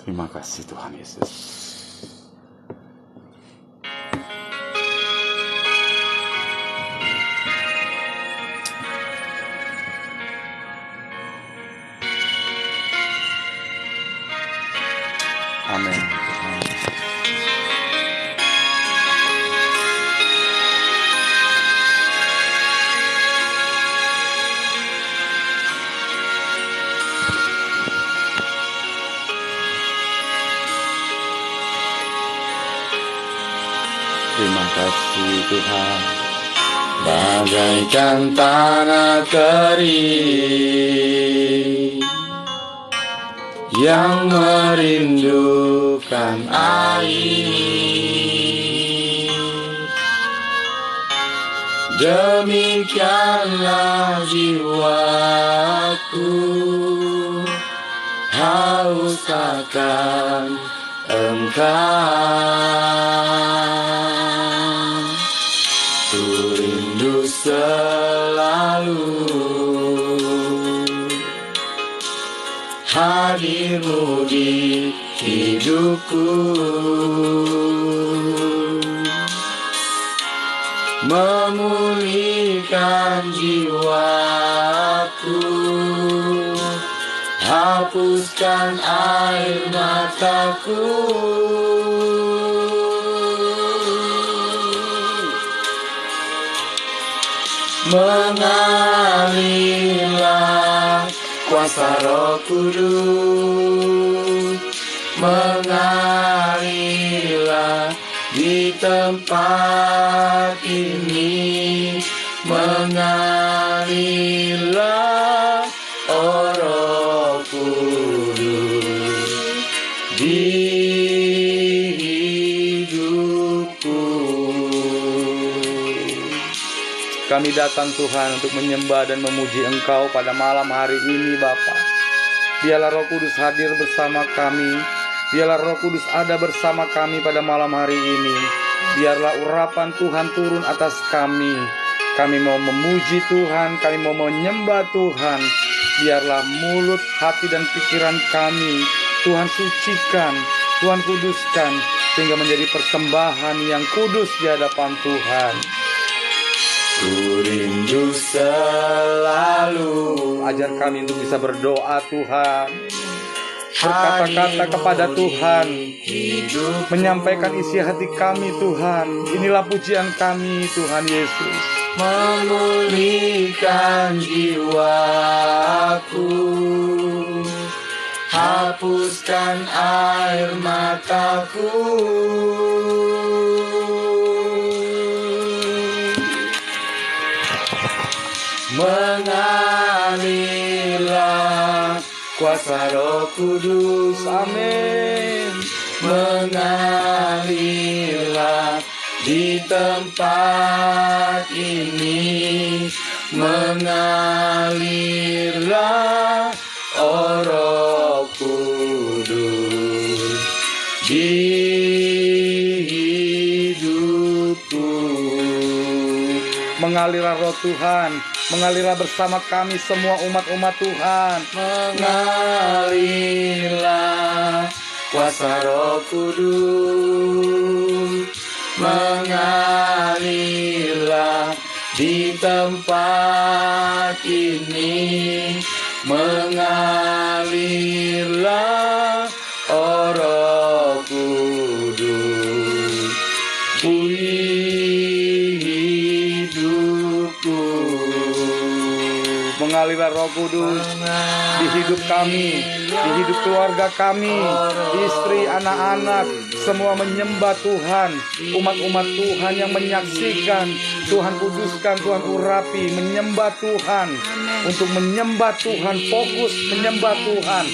Terima kasih Tuhan Yesus. Amin. Terima kasih Tuhan. Bagaikan tanah kering yang merindukan air, demikianlah jiwaku haus akan Engkau. Ku rindu selalu hadirmu di hidupku, memulihkan jiwaku, hapuskan air mataku. Mengalirlah kuasa Roh Kudus, mengalirlah di tempat ini, mengalirlah Roh Kudus di hidupku. Kami datang Tuhan untuk menyembah dan memuji Engkau pada malam hari ini Bapa. Biarlah Roh Kudus hadir bersama kami. Biarlah Roh Kudus ada bersama kami pada malam hari ini. Biarlah urapan Tuhan turun atas kami. Kami mau memuji Tuhan, kami mau menyembah Tuhan. Biarlah mulut, hati dan pikiran kami Tuhan sucikan, Tuhan kuduskan, sehingga menjadi persembahan yang kudus di hadapan Tuhan. Ku rindu selalu. Ajar kami untuk bisa berdoa Tuhan, berkata-kata kepada Tuhan, menyampaikan isi hati kami Tuhan. Inilah pujian kami Tuhan Yesus. Memulihkan jiwaku, hapuskan air mataku. Mengalirlah kuasa Roh Kudus, amin. Mengalirlah di tempat ini, mengalirlah Roh Kudus di hidupku. Mengalirlah Roh Tuhan, mengalirlah bersama kami semua umat-umat Tuhan. Mengalirlah kuasa Roh Kudus, mengalirlah di tempat ini, mengalirlah Roh Kudus hidupku. Mengalirlah Roh Kudus di hidup kami, di hidup keluarga kami, istri, anak-anak, semua menyembah Tuhan. Umat-umat Tuhan yang menyaksikan, Tuhan kuduskan, Tuhan urapi, menyembah Tuhan. Untuk menyembah Tuhan, fokus menyembah Tuhan,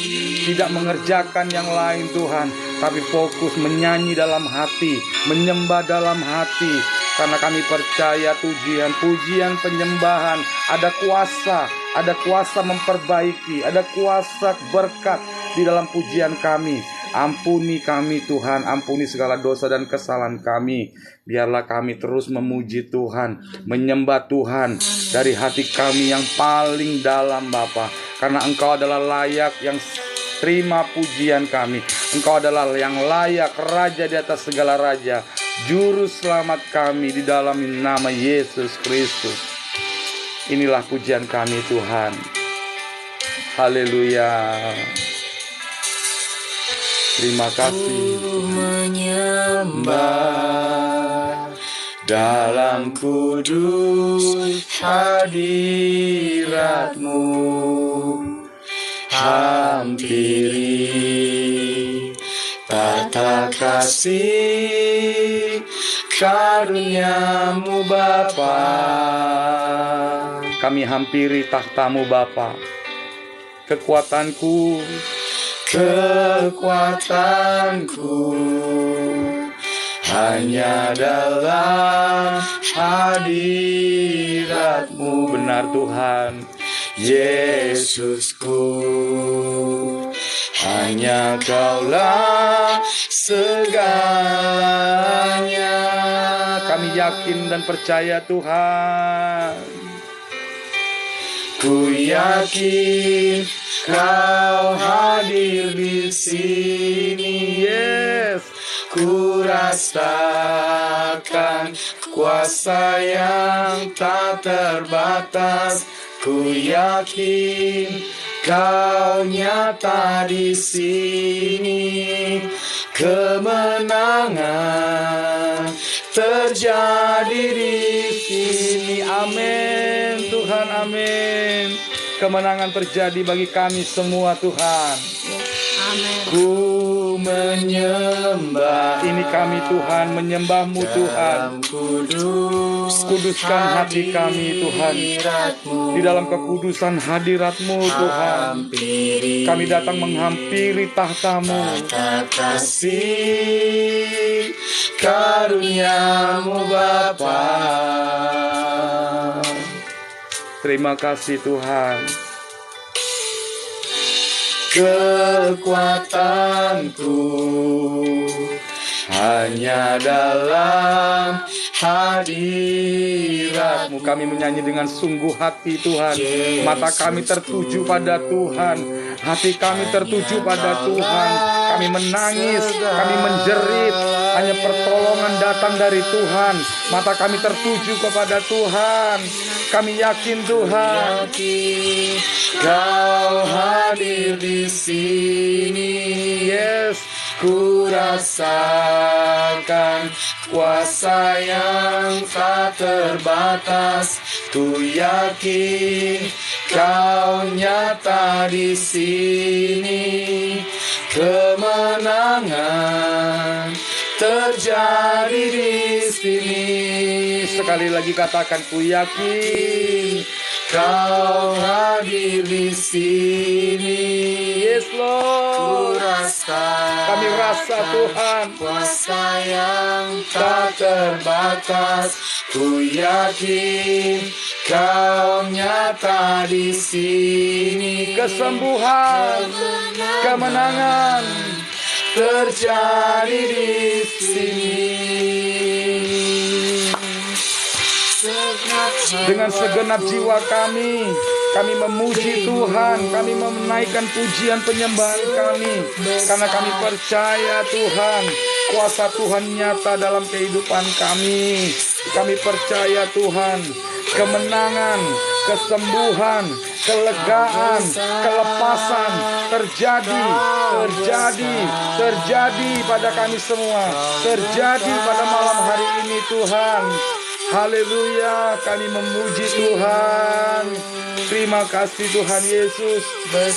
tidak mengerjakan yang lain Tuhan, tapi fokus menyanyi dalam hati, menyembah dalam hati. Karena kami percaya pujian penyembahan ada kuasa memperbaiki, ada kuasa berkat di dalam pujian kami. Ampuni kami Tuhan, ampuni segala dosa dan kesalahan kami. Biarlah kami terus memuji Tuhan, menyembah Tuhan dari hati kami yang paling dalam Bapa. Karena Engkau adalah layak yang Terima pujian kami. Engkau adalah yang layak, Raja di atas segala raja, Juru selamat kami di dalam nama Yesus Kristus. Inilah pujian kami Tuhan. Haleluya. Terima kasih. Ku menyembah dalam kudus hadirat-Mu, hampiri tata kasih karunia-Mu Bapa. Kami hampiri tahta-Mu Bapa. Kekuatanku hanya dalam hadirat-Mu. Benar Tuhan. Yesusku, hanya Kaulah segalanya. Kami yakin dan percaya Tuhan. Ku yakin Kau hadir di sini. Yes. Ku rasakan kuasa yang tak terbatas. Ku yakin Kau nyata di sini. Kemenangan terjadi di sini. Amin Tuhan, amin. Kemenangan terjadi bagi kami semua Tuhan. Amin. Ku menyembah. Ini kami Tuhan, menyembah-Mu Tuhan. Kuduskan hati kami Tuhan. Di dalam kekudusan hadirat-Mu Tuhan, kami datang menghampiri tahta-Mu. Kasih karunia-Mu Bapa. Terima kasih Tuhan. Kekuatanku hanya dalam hadirat-Mu. Kami menyanyi dengan sungguh hati Tuhan. Mata kami tertuju pada Tuhan. Hati kami tertuju pada Tuhan. Kami menangis, kami menjerit. Hanya pertolongan datang dari Tuhan. Mata kami tertuju kepada Tuhan. Kami yakin Tuhan. Kau hadir di sini. Yes. Ku rasakan kuasa yang tak terbatas. Ku yakin Kau nyata di sini. Kemenangan terjadi di sini. Sekali lagi katakan, ku yakin Kau hadir di sini. Yes Lord. Kami rasa Tuhan Kuasa yang tak terbatas. Ku yakin Kau nyata di sini. kesembuhan, kemenangan terjadi di sini. dengan segenap jiwa kami. Kami memuji Tuhan, kami menaikkan pujian penyembahan kami, karena kami percaya Tuhan, kuasa Tuhan nyata dalam kehidupan kami. Kami percaya Tuhan, kemenangan, kesembuhan, kelegaan, kelepasan terjadi pada kami semua, terjadi pada malam hari ini Tuhan. Haleluya, kami memuji Tuhan. Terima kasih Tuhan Yesus.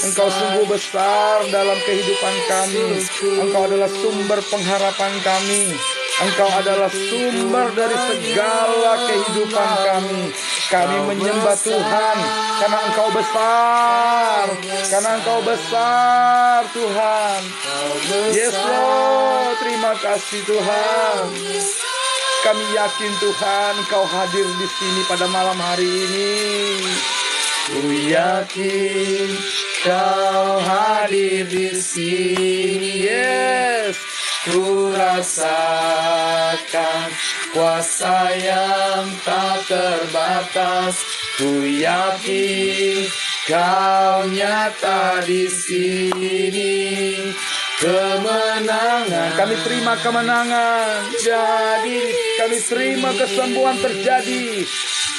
Engkau sungguh besar dalam kehidupan kami. Engkau adalah sumber pengharapan kami. Engkau adalah sumber dari segala kehidupan kami. Kami menyembah Tuhan karena Engkau besar. Karena Engkau besar Tuhan. Yes Lord, terima kasih Tuhan. Kami yakin Tuhan Engkau hadir di sini pada malam hari ini. Ku yakin Kau hadir di sini. Yes. Ku rasakan kuasa yang tak terbatas. Ku yakin Kau nyata di sini. Kemenangan, kami terima kemenangan. jadi Kami terima kesembuhan terjadi.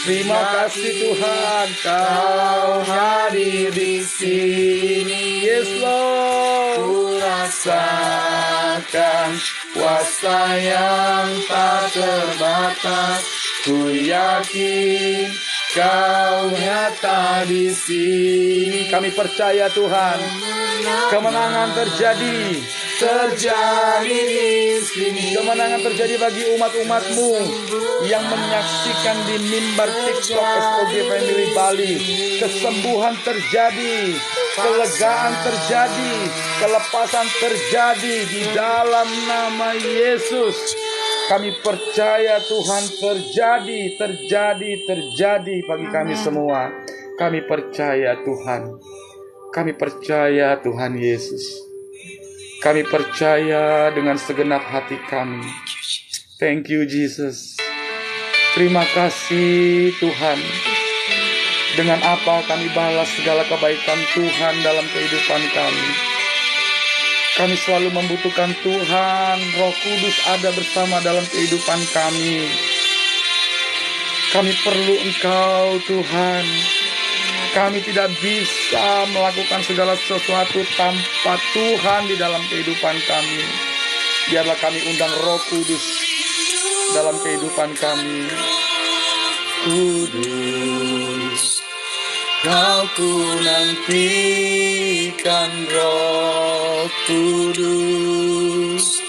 Terima kasih Tuhan, Kau hadir di sini. Yes Lord. Ku rasakan kuasa yang tak terbatas. Ku yakin Kau nyata di sini. Kami percaya Tuhan, kemenangan terjadi di sini. Kemenangan terjadi bagi umat-umatmu yang menyaksikan di mimbar TikTok SOG Family Bali. Kesembuhan terjadi, kelegaan terjadi, kelepasan terjadi di dalam nama Yesus. Kami percaya Tuhan, terjadi bagi kami semua. Kami percaya Tuhan. Kami percaya Tuhan Yesus. Kami percaya dengan segenap hati kami. Thank you Jesus. Terima kasih Tuhan. Dengan apa kami balas segala kebaikan Tuhan dalam kehidupan kami. Kami selalu membutuhkan Tuhan. Roh Kudus ada bersama dalam kehidupan kami. Kami perlu Engkau Tuhan. Kami tidak bisa melakukan segala sesuatu tanpa Tuhan di dalam kehidupan kami. Biarlah kami undang Roh Kudus dalam kehidupan kami. Kudus, Kau ku nantikan, Roh Kudus,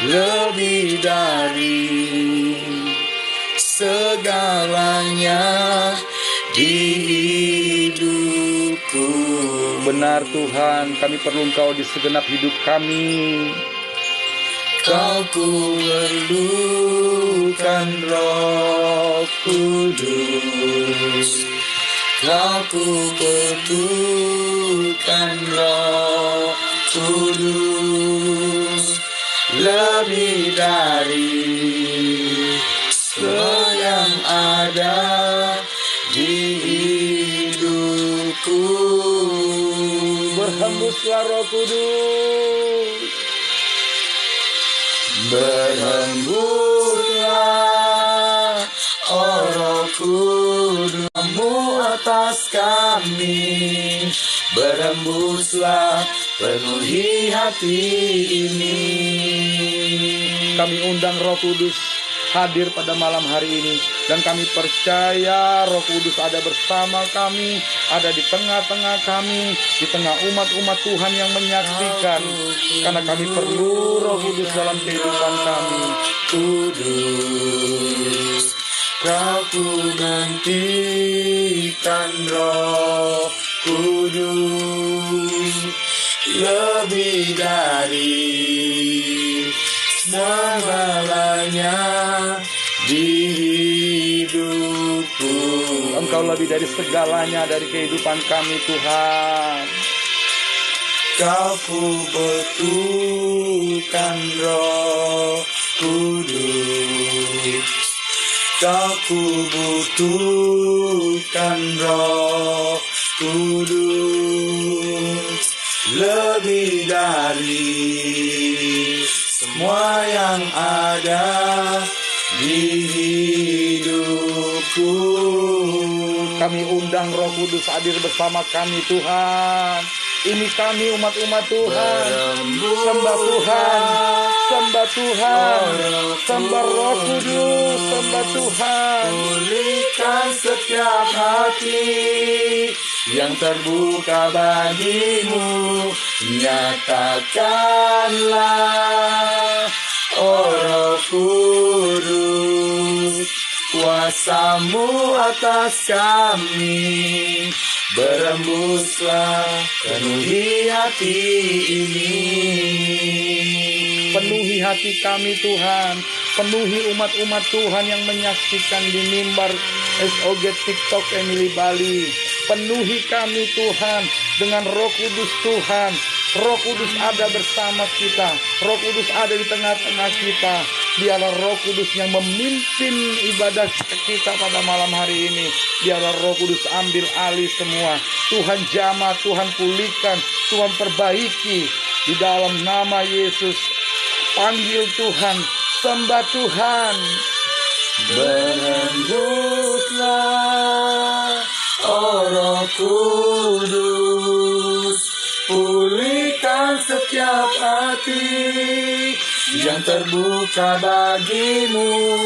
lebih dari segalanya di hidupku. Benar Tuhan, kami perlu Engkau di segenap hidup kami. Kau ku perlukan, Roh Kudus. Kau ku perlukan, Roh Kudus, lebih dari semua yang ada di hidupku. Berhembuslah Roh Kudus. Berhembuslah, oh Roh Kudus-Mu atas kami. Berhembuslah, penuhi hati ini. Kami undang Roh Kudus hadir pada malam hari ini. Dan kami percaya Roh Kudus ada bersama kami, ada di tengah-tengah kami, di tengah umat-umat Tuhan yang menyaksikan. Karena kami perlu Roh Kudus dalam kehidupan kami. Kudus, Kau ku nantikan, Roh Kudus, lebih dari segalanya di hidupku. Engkau lebih dari segalanya dari kehidupan kami Tuhan. Kau ku butuhkan, Roh Kudus. Kau ku butuhkan, Roh Kudus, lebih dari semua yang ada di hidupku. Kami undang Roh Kudus hadir bersama kami Tuhan. Ini kami umat-umat Tuhan. Sembah Tuhan, sembah Tuhan, sembah Roh Kudus, sembah Tuhan. Pulihkan setiap hati yang terbuka bagimu. Nyatakanlah, oh Roh Kudus, kuasa-Mu atas kami. Berembuslah, penuhi hati ini. Penuhi hati kami Tuhan. Penuhi umat-umat Tuhan yang menyaksikan di mimbar SOG TikTok Family Bali. Penuhi kami Tuhan dengan Roh Kudus Tuhan. Roh Kudus ada bersama kita. Roh Kudus ada di tengah-tengah kita. Biarlah Roh Kudus yang memimpin ibadah kita pada malam hari ini. Biarlah Roh Kudus ambil alih semua. Tuhan jamah, Tuhan pulihkan, Tuhan perbaiki. Di dalam nama Yesus, panggil Tuhan, sembah Tuhan. Berembuslah, oh Roh Kudus, pulihkan setiap hati yang terbuka bagimu.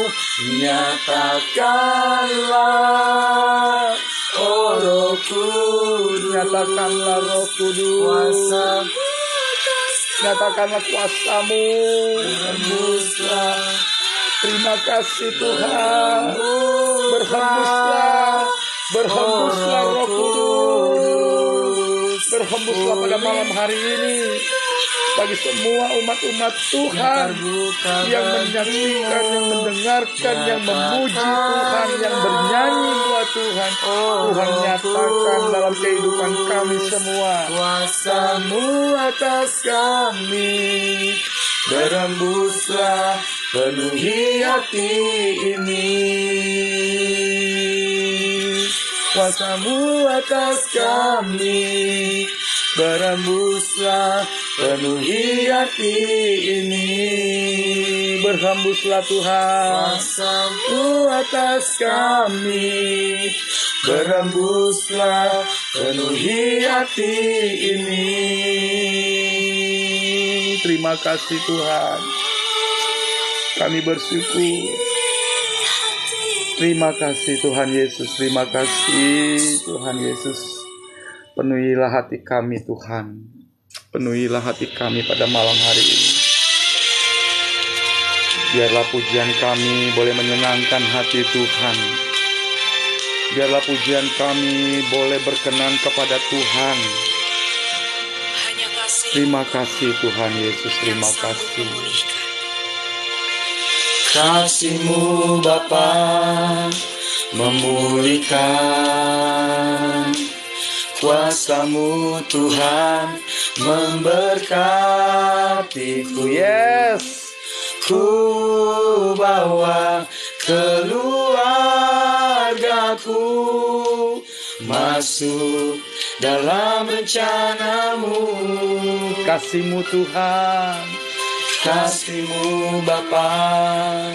Nyatakanlah, oh Roh Kudus, Nyatakanlah Roh Kudus, kuasa, nyatakanlah kuasamu. berembuslah, Terima kasih Tuhan. Berhembuslah, berhembuslah Roh Kudus, berhembuslah pada malam hari ini bagi semua umat-umat Tuhan yang menyaksikan, yang mendengarkan, yang memuji Tuhan, yang bernyanyi buat Tuhan. Tuhan nyatakan dalam kehidupan kami semua. kuasamu atas kami, berembuslah, penuhi hati ini. Kuasamu atas kami, berembuslah, penuhi hati ini. Berhembuslah Tuhan. Kuasamu atas kami, berembuslah, penuhi hati ini. Terima kasih Tuhan. Kami bersyukur. Terima kasih Tuhan Yesus. Terima kasih Tuhan Yesus. Penuhilah hati kami Tuhan. Penuhilah hati kami pada malam hari ini. Biarlah pujian kami boleh menyenangkan hati Tuhan. Biarlah pujian kami boleh berkenan kepada Tuhan. Terima kasih Tuhan Yesus. Terima kasih. Kasih-Mu Bapa memulihkan, kuasa-Mu Tuhan memberkatiku. Yes. Ku bawa keluargaku masuk dalam rencana-Mu. Kasih-Mu Tuhan. Kasih-Mu Bapa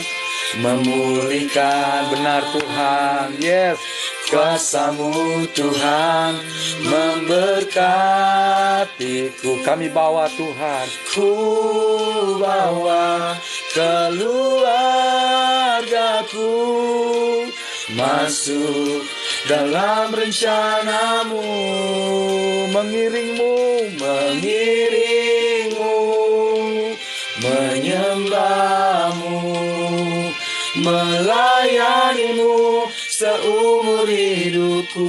memulihkan, Benar Tuhan. Yes. kuasa-Mu Tuhan memberkatiku. Kami bawa Tuhan. Ku bawa keluargaku masuk dalam rencana-Mu, Mengiringmu. mengiringmu, menyembah-Mu, melayani-Mu seumur hidupku.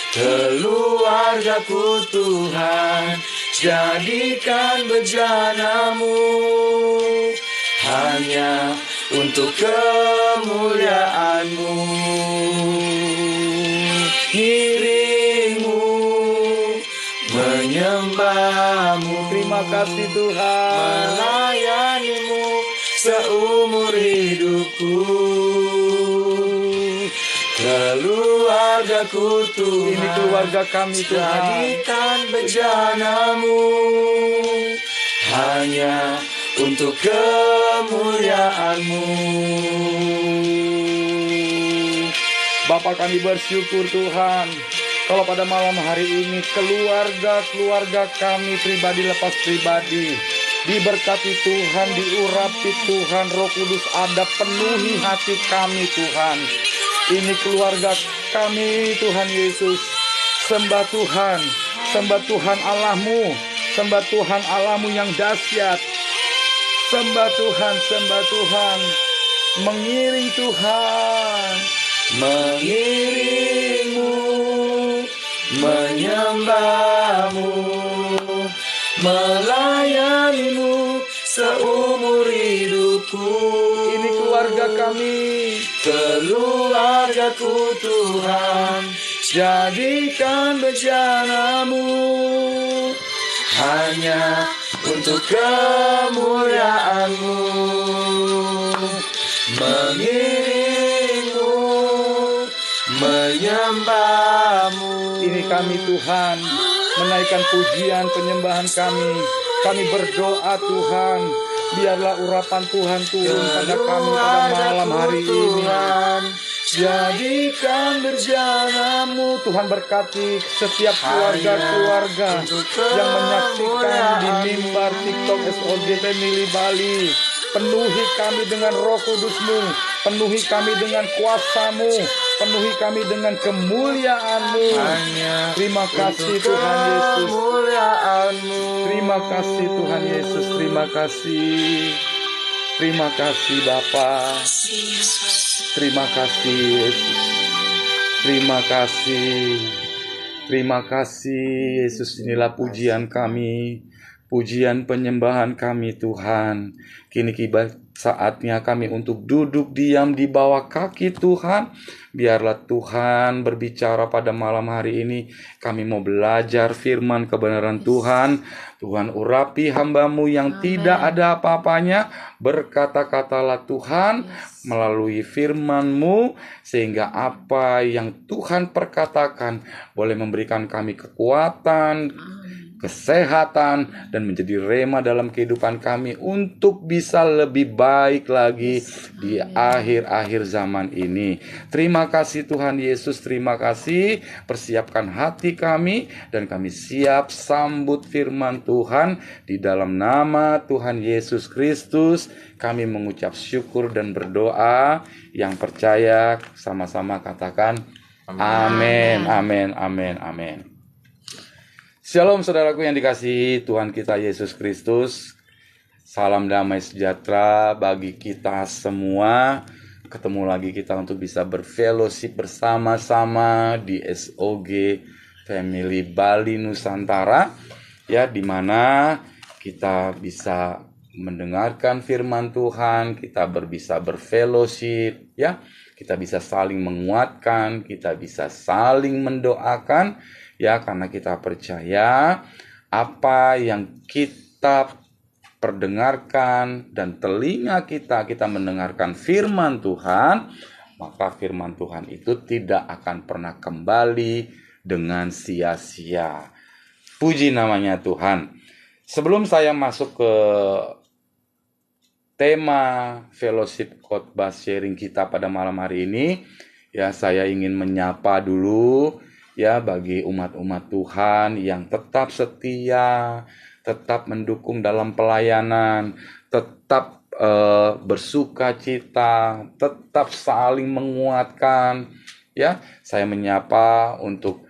Keluargaku Tuhan, jadikan bejana-Mu hanya untuk kemuliaan-Mu. Ngiring-Mu, menyembah-Mu, Terima kasih Tuhan. melayani-Mu seumur hidupku. Keluargaku Tuhan, Ini keluarga kami Tuhan. jadikan bejana-Mu hanya untuk kemuliaan-Mu. Bapa, kami bersyukur Tuhan. Kalau pada malam hari ini keluarga kami pribadi lepas pribadi diberkati Tuhan, diurapi Tuhan, Roh Kudus ada, penuhi hati kami Tuhan. Ini keluarga kami Tuhan Yesus. Sembah Tuhan, sembah Tuhan Allahmu, sembah Tuhan Allahmu yang dahsyat. Sembah Tuhan, sembah Tuhan, mengiring Tuhan. Mengiring-Mu, menyembah-Mu, melayani-Mu seumur hidupku. Ini keluarga kami. Keluargaku Tuhan, jadikan bejana-Mu hanya untuk kemuliaan-Mu, mengiringmu, menyembah-Mu. Ini kami Tuhan, menaikkan pujian penyembahan kami. Kami berdoa Tuhan, biarlah urapan Tuhan turun pada kami pada malam hari ini. Jadikan berjana-Mu. Tuhan berkati setiap keluarga-keluarga yang menyaksikan di mimbar TikTok SOG Family Bali. Penuhi kami dengan Roh Kudus-Mu, penuhi kami dengan kuasa-Mu, penuhi kami dengan kemuliaan-Mu. Terima kasih Tuhan Yesus. Terima kasih Tuhan Yesus. Terima kasih. Terima kasih Bapa. Terima kasih Yesus. Terima kasih. Terima kasih Yesus. Inilah pujian kami, pujian penyembahan kami Tuhan. Kini saatnya kami untuk duduk diam di bawah kaki Tuhan. Biarlah Tuhan berbicara pada malam hari ini. Kami mau belajar firman kebenaran Tuhan. Tuhan urapi hamba-Mu yang tidak ada apa-apanya. Berkata-katalah Tuhan melalui firman-Mu, sehingga apa yang Tuhan perkatakan boleh memberikan kami kekuatan, kesehatan, dan menjadi rema dalam kehidupan kami untuk bisa lebih baik lagi di akhir-akhir zaman ini. Terima kasih Tuhan Yesus, terima kasih. Persiapkan hati kami dan kami siap sambut firman Tuhan. Di dalam nama Tuhan Yesus Kristus kami mengucap syukur dan berdoa. Yang percaya sama-sama katakan amin, amin, amin, amin. Shalom saudaraku yang dikasihi Tuhan kita Yesus Kristus. Salam damai sejahtera bagi kita semua. Ketemu lagi kita untuk bisa berfellowship bersama-sama di SOG Family Bali Nusantara, ya, di mana kita bisa mendengarkan firman Tuhan, kita bisa berfellowship, ya. Kita bisa saling menguatkan, kita bisa saling mendoakan, ya, karena kita percaya apa yang kita perdengarkan dan telinga kita mendengarkan firman Tuhan, maka firman Tuhan itu tidak akan pernah kembali dengan sia-sia. Puji namanya Tuhan. Sebelum saya masuk ke tema fellowship khotbah sharing kita pada malam hari ini, ya, saya ingin menyapa dulu, ya, bagi umat-umat Tuhan yang tetap setia, tetap mendukung dalam pelayanan, tetap bersuka cita, tetap saling menguatkan, ya. Saya menyapa untuk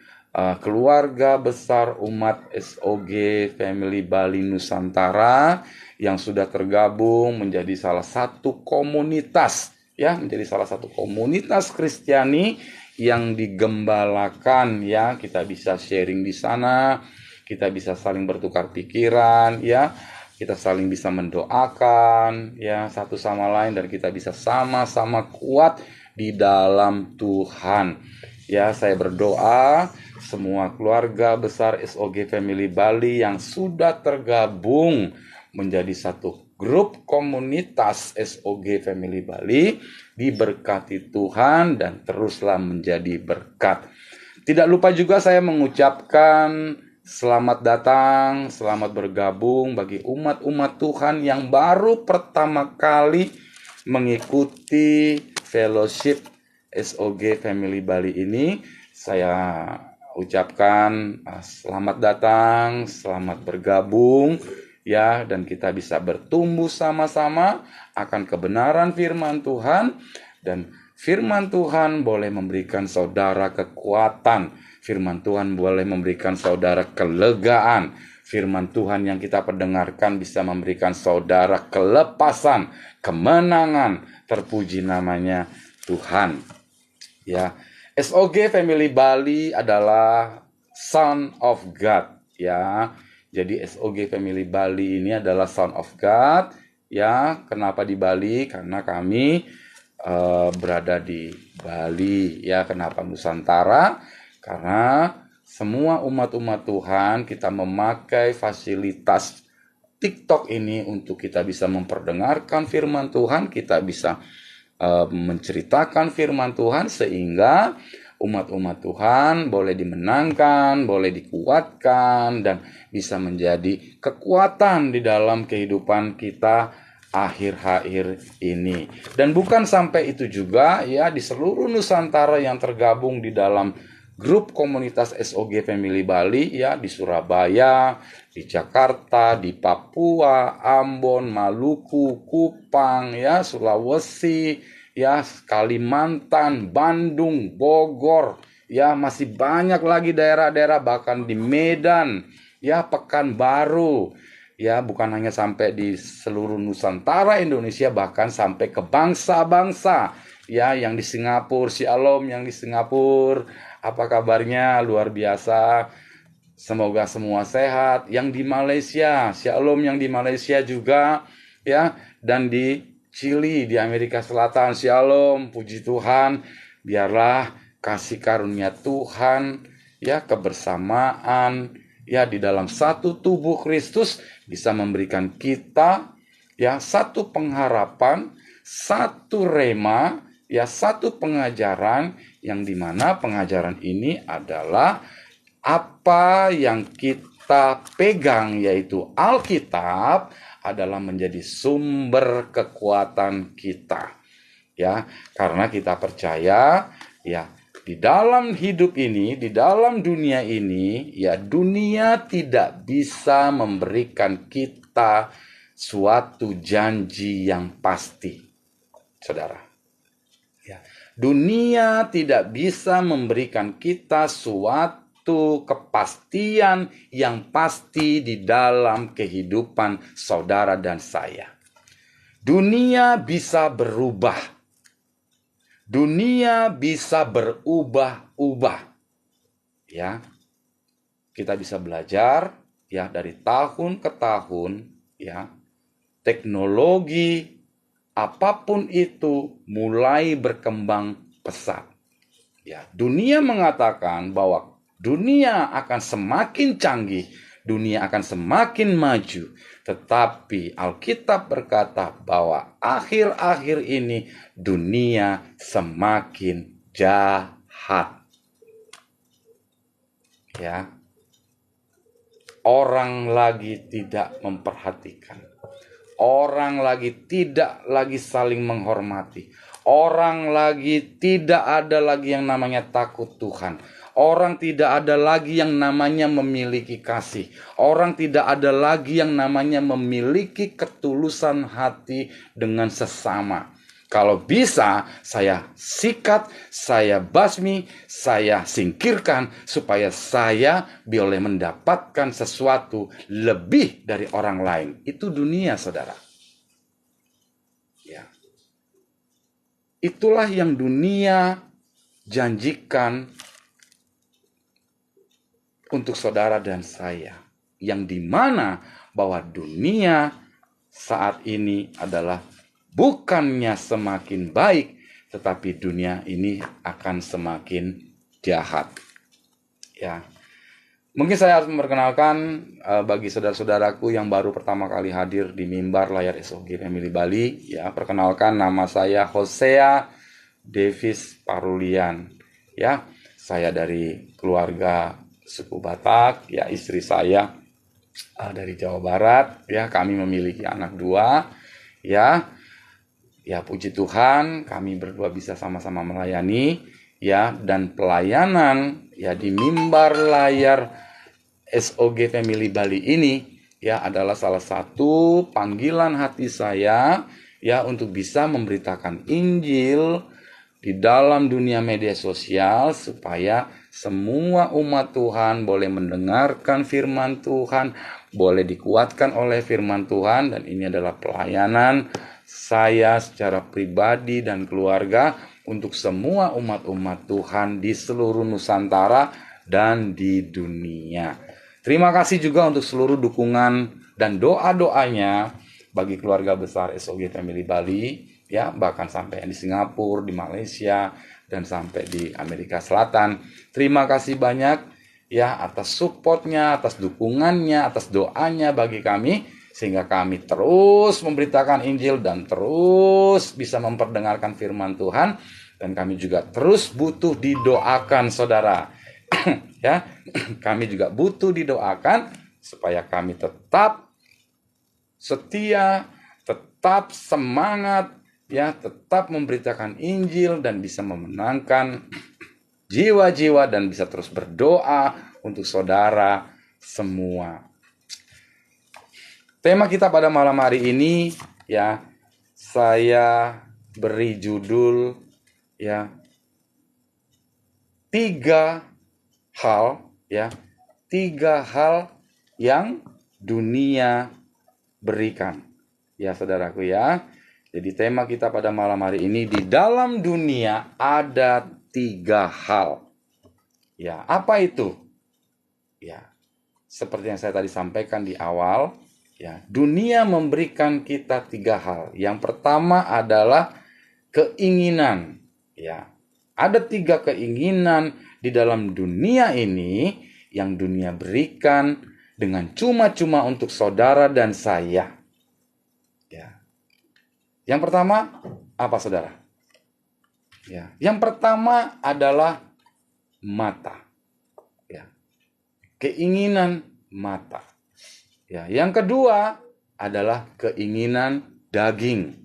keluarga besar umat SOG Family Bali Nusantara yang sudah tergabung menjadi salah satu komunitas, ya, menjadi salah satu komunitas Kristiani yang digembalakan, ya. Kita bisa sharing di sana, kita bisa saling bertukar pikiran, ya. Kita saling bisa mendoakan, ya, satu sama lain, dan kita bisa sama-sama kuat di dalam Tuhan. Ya, saya berdoa semua keluarga besar SOG Family Bali yang sudah tergabung menjadi satu grup komunitas SOG Family Bali diberkati Tuhan dan teruslah menjadi berkat. Tidak lupa juga saya mengucapkan selamat datang, selamat bergabung bagi umat-umat Tuhan yang baru pertama kali mengikuti fellowship SOG Family Bali ini. Saya ucapkan selamat datang, selamat bergabung, ya, dan kita bisa bertumbuh sama-sama akan kebenaran firman Tuhan, dan firman Tuhan boleh memberikan saudara kekuatan, firman Tuhan boleh memberikan saudara kelegaan, firman Tuhan yang kita perdengarkan bisa memberikan saudara kelepasan, kemenangan. Terpuji namanya Tuhan, ya. SOG Family Bali adalah Son of God, ya. Jadi SOG Family Bali ini adalah Son of God, ya. Kenapa di Bali? Karena kami berada di Bali, ya. Kenapa Nusantara? Karena semua umat-umat Tuhan kita memakai fasilitas TikTok ini untuk kita bisa memperdengarkan firman Tuhan, kita bisa menceritakan firman Tuhan sehingga umat-umat Tuhan boleh dimenangkan, boleh dikuatkan, dan bisa menjadi kekuatan di dalam kehidupan kita akhir-akhir ini. Dan bukan sampai itu juga ya, di seluruh Nusantara yang tergabung di dalam grup komunitas SOG Family Bali ya, di Surabaya, di Jakarta, di Papua, Ambon, Maluku, Kupang ya, Sulawesi ya, Kalimantan, Bandung, Bogor ya, masih banyak lagi daerah-daerah, bahkan di Medan ya, Pekanbaru ya, bukan hanya sampai di seluruh Nusantara Indonesia, bahkan sampai ke bangsa-bangsa ya, yang di Singapura, Shalom yang di Singapura, apa kabarnya? Luar biasa. Semoga semua sehat. Yang di Malaysia, Shalom yang di Malaysia juga ya, dan di Chili di Amerika Selatan, Shalom, puji Tuhan. Biarlah kasih karunia Tuhan ya, kebersamaan ya di dalam satu tubuh Kristus bisa memberikan kita ya satu pengharapan, satu rema ya, satu pengajaran, yang dimana pengajaran ini adalah apa yang kita pegang, yaitu Alkitab, adalah menjadi sumber kekuatan kita ya, karena kita percaya ya, di dalam hidup ini, di dalam dunia ini ya, dunia tidak bisa memberikan kita suatu janji yang pasti, saudara. Dunia tidak bisa memberikan kita suatu kepastian yang pasti di dalam kehidupan saudara dan saya. Dunia bisa berubah. Dunia bisa berubah-ubah. Ya. Kita bisa belajar ya dari tahun ke tahun ya. Teknologi apapun itu mulai berkembang pesat. Ya, dunia mengatakan bahwa dunia akan semakin canggih, dunia akan semakin maju. Tetapi Alkitab berkata bahwa akhir-akhir ini dunia semakin jahat. Ya. Orang lagi tidak memperhatikan. Orang lagi tidak lagi saling menghormati. Orang lagi tidak ada lagi yang namanya takut Tuhan. Orang tidak ada lagi yang namanya memiliki kasih. Orang tidak ada lagi yang namanya memiliki ketulusan hati dengan sesama. Kalau bisa, saya sikat, saya basmi, saya singkirkan supaya saya boleh mendapatkan sesuatu lebih dari orang lain. Itu dunia, saudara. Ya. Itulah yang dunia janjikan untuk saudara dan saya. Yang dimana bahwa dunia saat ini adalah bukannya semakin baik, tetapi dunia ini akan semakin jahat. Ya, mungkin saya harus memperkenalkan bagi saudara-saudaraku yang baru pertama kali hadir di mimbar layar SOG Family Bali. Ya, perkenalkan, nama saya Hosea Davis Parulian. Ya, saya dari keluarga suku Batak. Ya, istri saya dari Jawa Barat. Ya, kami memiliki anak 2. Ya, puji Tuhan, kami berdua bisa sama-sama melayani ya, dan pelayanan ya di mimbar layar SOG Family Bali ini ya adalah salah satu panggilan hati saya ya untuk bisa memberitakan Injil di dalam dunia media sosial supaya semua umat Tuhan boleh mendengarkan firman Tuhan, boleh dikuatkan oleh firman Tuhan, dan ini adalah pelayanan saya secara pribadi dan keluarga untuk semua umat-umat Tuhan di seluruh Nusantara dan di dunia. Terima kasih juga untuk seluruh dukungan dan doa-doanya bagi keluarga besar SOG Family Bali, ya, bahkan sampai di Singapura, di Malaysia, dan sampai di Amerika Selatan. Terima kasih banyak ya, atas supportnya, atas dukungannya, atas doanya bagi kami, sehingga kami terus memberitakan Injil dan terus bisa memperdengarkan firman Tuhan, dan kami juga terus butuh didoakan, saudara. Ya, kami juga butuh didoakan supaya kami tetap setia, tetap semangat, ya, tetap memberitakan Injil dan bisa memenangkan jiwa-jiwa dan bisa terus berdoa untuk saudara semua. Tema kita pada malam hari ini, ya, saya beri judul, ya, 3 hal, ya, 3 hal yang dunia berikan. Ya, saudaraku, ya. Jadi tema kita pada malam hari ini, di dalam dunia ada 3 hal. Ya, apa itu? Ya, seperti yang saya tadi sampaikan di awal, ya, dunia memberikan kita 3 hal. Yang pertama adalah keinginan. Ya, ada 3 keinginan di dalam dunia ini yang dunia berikan dengan cuma-cuma untuk saudara dan saya. Ya. Yang pertama apa, saudara? Ya, yang pertama adalah mata. Ya. Keinginan mata. Ya, yang kedua adalah keinginan daging.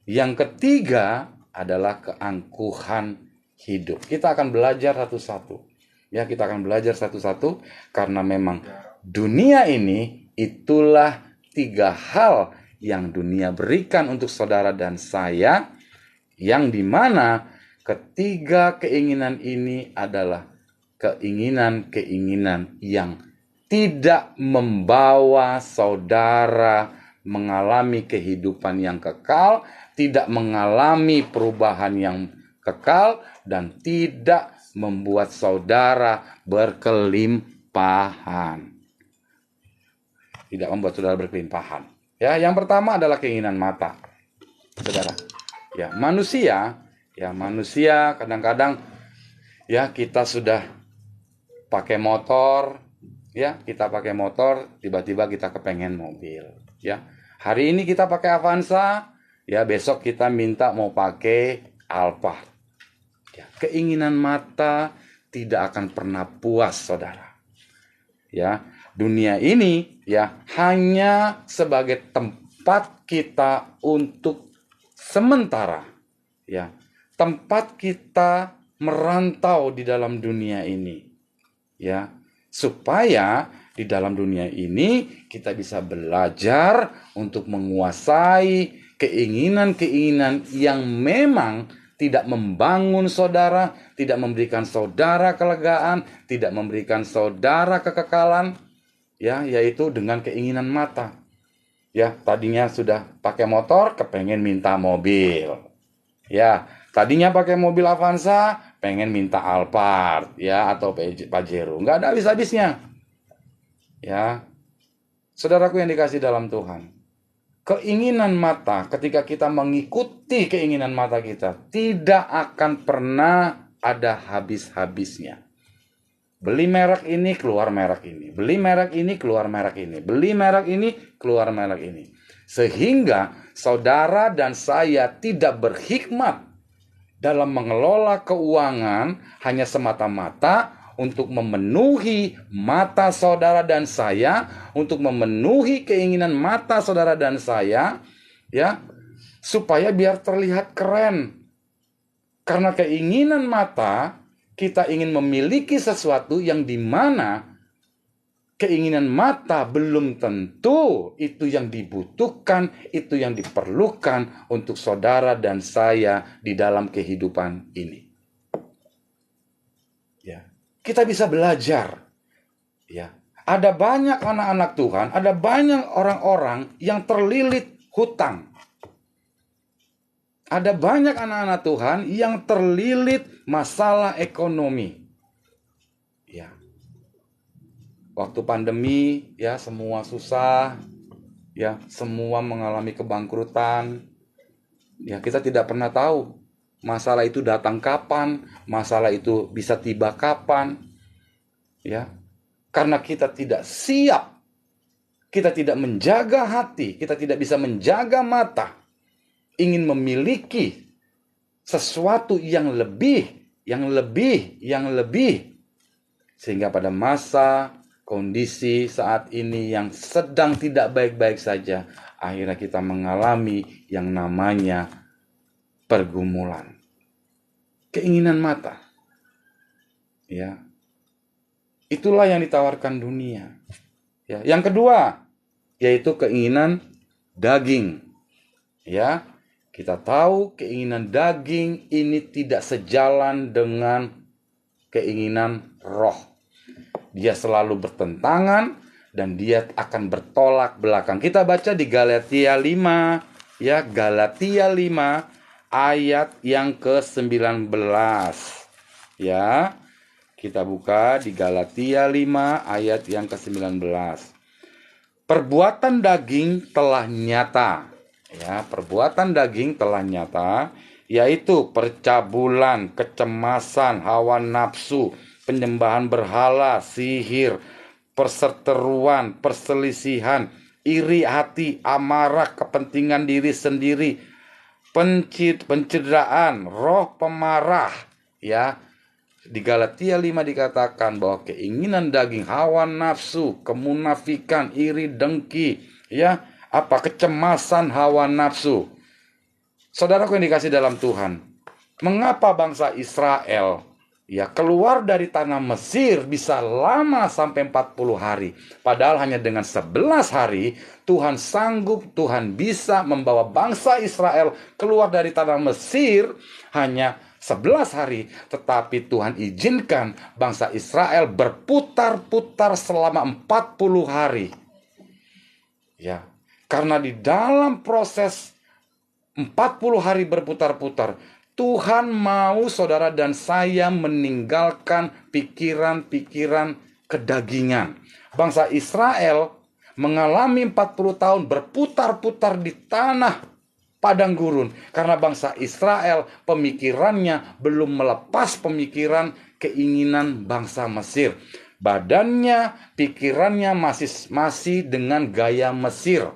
Yang ketiga adalah keangkuhan hidup. Kita akan belajar satu-satu. Ya, kita akan belajar satu-satu karena memang dunia ini itulah 3 hal yang dunia berikan untuk saudara dan saya, yang dimana ketiga keinginan ini adalah keinginan-keinginan yang tidak membawa saudara mengalami kehidupan yang kekal, tidak mengalami perubahan yang kekal, dan tidak membuat saudara berkelimpahan. Tidak membuat saudara berkelimpahan. Ya, yang pertama adalah keinginan mata, saudara. Ya, manusia kadang-kadang, ya, kita sudah pakai motor, ya, tiba-tiba kita kepengen mobil, ya. Hari ini kita pakai Avanza, ya, besok kita minta mau pakai Alphard. Ya, keinginan mata tidak akan pernah puas, saudara. Ya, dunia ini, ya, hanya sebagai tempat kita untuk sementara, ya, tempat kita merantau di dalam dunia ini, ya, supaya di dalam dunia ini kita bisa belajar untuk menguasai keinginan-keinginan yang memang tidak membangun saudara, tidak memberikan saudara kelegaan, tidak memberikan saudara kekekalan, ya, yaitu dengan keinginan mata. Ya, tadinya sudah pakai motor, kepengen minta mobil. Ya, tadinya pakai mobil Avanza, pengen minta Alphard, ya, atau Pajero. Nggak ada habis-habisnya. Ya, saudaraku yang dikasih dalam Tuhan, keinginan mata, ketika kita mengikuti keinginan mata kita, tidak akan pernah ada habis-habisnya. Beli merek ini, keluar merek ini. Beli merek ini, keluar merek ini. Beli merek ini, keluar merek ini. Sehingga saudara dan saya tidak berhikmat dalam mengelola keuangan hanya semata-mata untuk memenuhi mata saudara dan saya, untuk memenuhi keinginan mata saudara dan saya, ya, supaya biar terlihat keren. Karena keinginan mata, kita ingin memiliki sesuatu yang dimana keinginan mata belum tentu itu yang dibutuhkan, itu yang diperlukan untuk saudara dan saya di dalam kehidupan ini. Ya, kita bisa belajar. Ya, ada banyak anak-anak Tuhan, ada banyak orang-orang yang terlilit hutang. Ada banyak anak-anak Tuhan yang terlilit masalah ekonomi. Ya. Waktu pandemi, ya, semua susah, ya, semua mengalami kebangkrutan. Ya, kita tidak pernah tahu masalah itu datang kapan, masalah itu bisa tiba kapan. Ya. Karena kita tidak siap. Kita tidak menjaga hati, kita tidak bisa menjaga mata. Ingin memiliki sesuatu yang lebih. Sehingga pada masa kondisi saat ini yang sedang tidak baik-baik saja, akhirnya kita mengalami yang namanya pergumulan. Keinginan mata. Ya. Itulah yang ditawarkan dunia. Ya. Yang kedua, yaitu keinginan daging. Ya. Kita tahu keinginan daging ini tidak sejalan dengan keinginan roh. Dia selalu bertentangan dan dia akan bertolak belakang. Kita baca di Galatia 5, ya, Galatia 5 ayat yang ke-19. Ya. Kita buka di Galatia 5 ayat yang ke-19. Perbuatan daging telah nyata. Ya, perbuatan daging telah nyata, yaitu percabulan, kecemasan, hawa nafsu, penyembahan berhala, sihir, perseteruan, perselisihan, iri hati, amarah, kepentingan diri sendiri, pencitraan, roh pemarah. Ya, di Galatia 5 dikatakan bahwa keinginan daging, hawa nafsu, kemunafikan, iri, dengki, ya, kecemasan, hawa nafsu. Saudaraku yang dikasih dalam Tuhan, mengapa bangsa Israel keluar dari tanah Mesir bisa lama sampai 40 hari? Padahal hanya dengan 11 hari Tuhan sanggup, Tuhan bisa membawa bangsa Israel keluar dari tanah Mesir hanya 11 hari, tetapi Tuhan izinkan bangsa Israel berputar-putar selama 40 hari. Ya, karena di dalam proses 40 hari berputar-putar, Tuhan mau saudara dan saya meninggalkan pikiran-pikiran kedagingan. Bangsa Israel mengalami 40 tahun berputar-putar di tanah padang gurun, karena bangsa Israel pemikirannya belum melepas pemikiran keinginan bangsa Mesir. Badannya, pikirannya masih dengan gaya Mesir.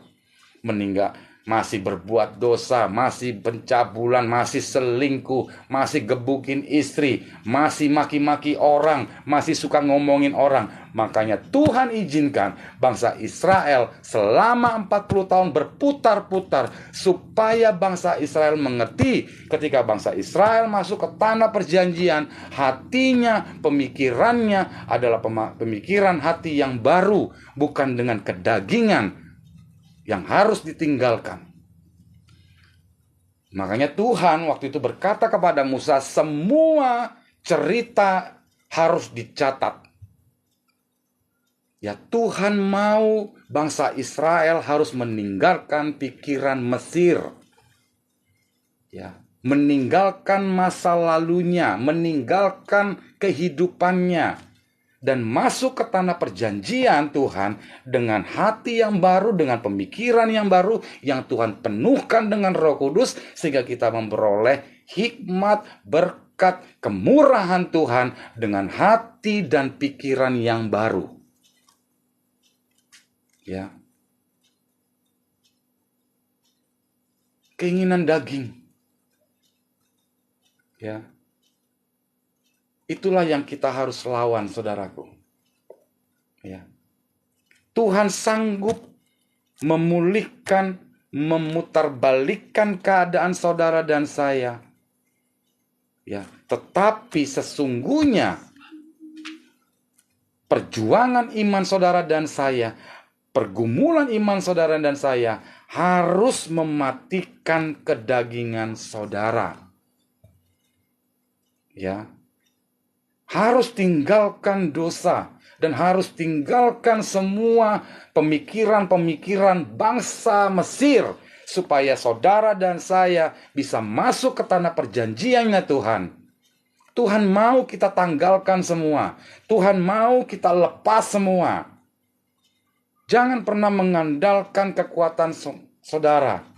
Masih berbuat dosa, masih pencabulan, masih selingkuh, masih gebukin istri, masih maki-maki orang, masih suka ngomongin orang. Makanya Tuhan izinkan bangsa Israel selama 40 tahun berputar-putar, supaya bangsa Israel mengerti ketika bangsa Israel masuk ke tanah perjanjian, hatinya, pemikirannya adalah pemikiran hati yang baru, bukan dengan kedagingan yang harus ditinggalkan. Makanya Tuhan waktu itu berkata kepada Musa, semua cerita harus dicatat. Ya, Tuhan mau bangsa Israel harus meninggalkan pikiran Mesir. Ya, meninggalkan masa lalunya, meninggalkan kehidupannya, dan masuk ke tanah perjanjian Tuhan dengan hati yang baru, dengan pemikiran yang baru, yang Tuhan penuhkan dengan Roh Kudus, sehingga kita memperoleh hikmat, berkat, kemurahan Tuhan dengan hati dan pikiran yang baru. Ya. Keinginan daging. Ya. Itulah yang kita harus lawan, saudaraku. Ya. Tuhan sanggup memulihkan, memutarbalikkan keadaan saudara dan saya. Ya, tetapi sesungguhnya perjuangan iman saudara dan saya, pergumulan iman saudara dan saya harus mematikan kedagingan saudara. Ya. Harus tinggalkan dosa dan harus tinggalkan semua pemikiran-pemikiran bangsa Mesir, supaya saudara dan saya bisa masuk ke tanah perjanjiannya Tuhan. Tuhan mau kita tanggalkan semua. Tuhan mau kita lepas semua. Jangan pernah mengandalkan kekuatan saudara.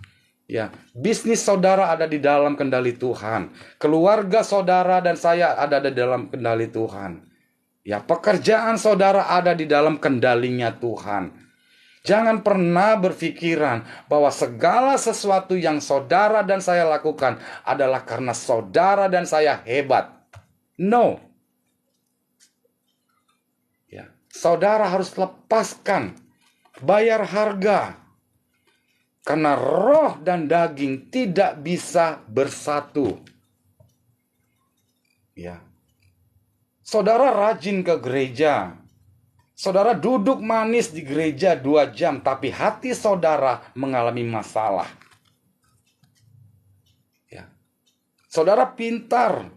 Ya, bisnis saudara ada di dalam kendali Tuhan. Keluarga saudara dan saya ada di dalam kendali Tuhan. Ya, pekerjaan saudara ada di dalam kendalinya Tuhan. Jangan pernah berpikiran bahwa segala sesuatu yang saudara dan saya lakukan adalah karena saudara dan saya hebat. No. Ya, saudara harus lepaskan, bayar harga. Karena roh dan daging tidak bisa bersatu. Ya. Saudara rajin ke gereja. Saudara duduk manis di gereja 2 jam, tapi hati saudara mengalami masalah. Ya. Saudara pintar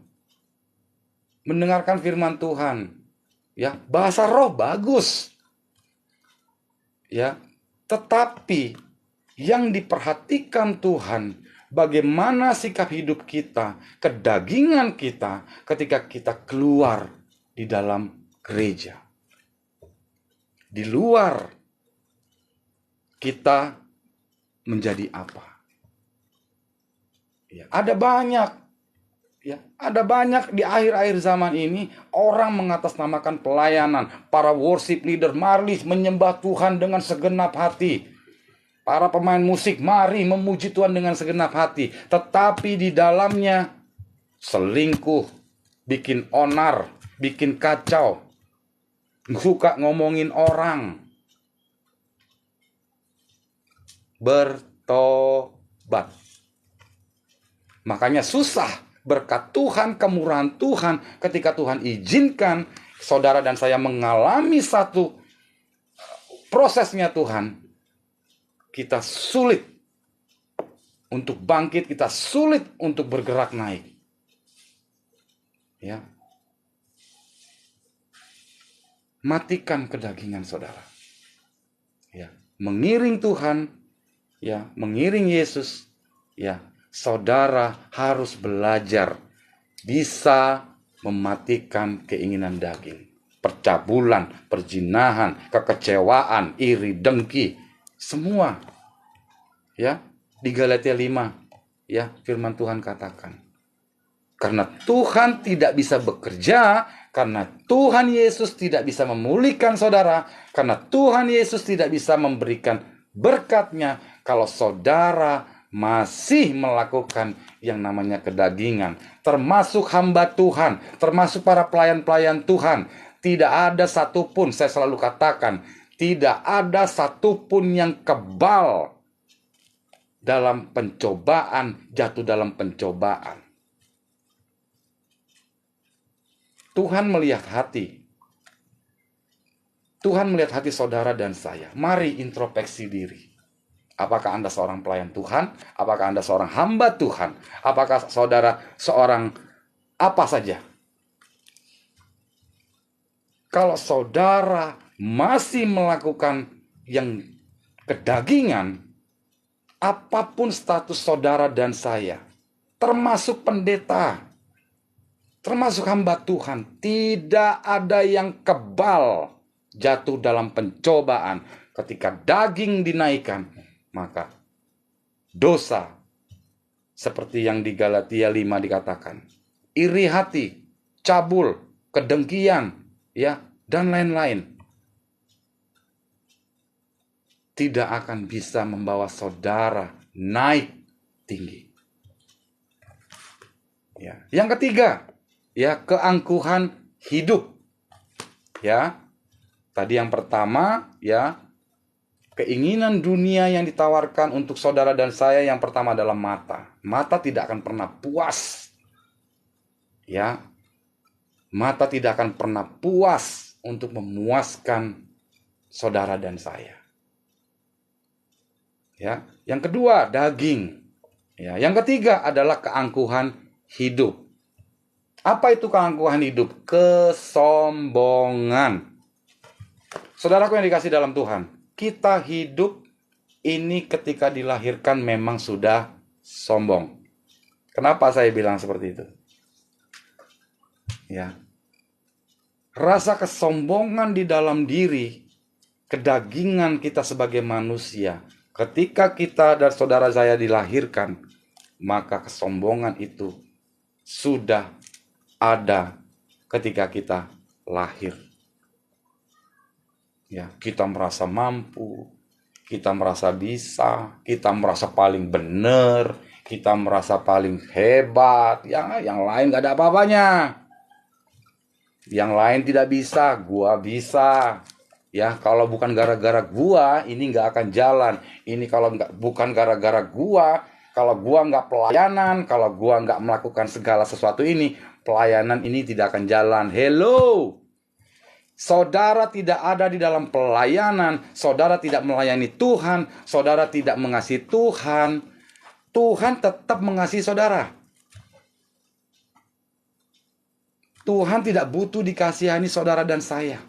mendengarkan firman Tuhan. Ya, bahasa roh bagus. Ya, tetapi yang diperhatikan Tuhan, bagaimana sikap hidup kita, kedagingan kita ketika kita keluar di dalam gereja. Di luar kita menjadi apa? Ya, ada banyak di akhir-akhir zaman ini orang mengatasnamakan pelayanan. Para worship leader, mari menyembah Tuhan dengan segenap hati. Para pemain musik, mari memuji Tuhan dengan segenap hati. Tetapi di dalamnya selingkuh, bikin onar, bikin kacau, suka ngomongin orang. Bertobat. Makanya susah berkat Tuhan, kemurahan Tuhan, ketika Tuhan izinkan saudara dan saya mengalami satu prosesnya Tuhan, kita sulit untuk bangkit, kita sulit untuk bergerak naik. Ya. Matikan kedagingan saudara. Ya, mengiring Tuhan, ya, mengiring Yesus, ya, saudara harus belajar bisa mematikan keinginan daging, percabulan, perzinahan, kekecewaan, iri, dengki, semua. Ya, di Galatia 5, ya, firman Tuhan katakan, karena Tuhan tidak bisa bekerja, karena Tuhan Yesus tidak bisa memulihkan saudara, karena Tuhan Yesus tidak bisa memberikan berkatnya kalau saudara masih melakukan yang namanya kedagingan. Termasuk hamba Tuhan, termasuk para pelayan-pelayan Tuhan. Tidak ada satupun, saya selalu katakan, tidak ada satupun yang kebal dalam pencobaan, jatuh dalam pencobaan. Tuhan melihat hati. Tuhan melihat hati saudara dan saya. Mari introspeksi diri. Apakah Anda seorang pelayan Tuhan? Apakah Anda seorang hamba Tuhan? Apakah saudara seorang apa saja? Kalau saudara masih melakukan yang kedagingan, apapun status saudara dan saya, termasuk pendeta, termasuk hamba Tuhan, tidak ada yang kebal jatuh dalam pencobaan. Ketika daging dinaikkan, maka dosa seperti yang di Galatia 5 dikatakan, iri hati, cabul, kedengkian, ya, dan lain-lain, tidak akan bisa membawa saudara naik tinggi. Ya, yang ketiga, ya, keangkuhan hidup. Ya. Tadi yang pertama, ya, keinginan dunia yang ditawarkan untuk saudara dan saya, yang pertama adalah mata. Mata tidak akan pernah puas. Ya. Mata tidak akan pernah puas untuk memuaskan saudara dan saya. Ya, yang kedua, daging. Ya, yang ketiga adalah keangkuhan hidup. Apa itu keangkuhan hidup? Kesombongan. Saudaraku yang dikasih dalam Tuhan, kita hidup ini ketika dilahirkan memang sudah sombong. Kenapa saya bilang seperti itu? Ya. Rasa kesombongan di dalam diri, kedagingan kita sebagai manusia, ketika kita dan saudara saya dilahirkan, maka kesombongan itu sudah ada ketika kita lahir. Ya, kita merasa mampu, kita merasa bisa, kita merasa paling benar, kita merasa paling hebat. Yang lain gak ada apa-apanya. Yang lain tidak bisa, gua bisa. Ya, kalau bukan gara-gara gua, ini nggak akan jalan. Ini kalau bukan gara-gara gua, kalau gua nggak pelayanan, kalau gua nggak melakukan segala sesuatu ini, pelayanan ini tidak akan jalan. Hello, saudara tidak ada di dalam pelayanan, saudara tidak melayani Tuhan, saudara tidak mengasihi Tuhan. Tuhan tetap mengasihi saudara. Tuhan tidak butuh dikasihani saudara dan saya.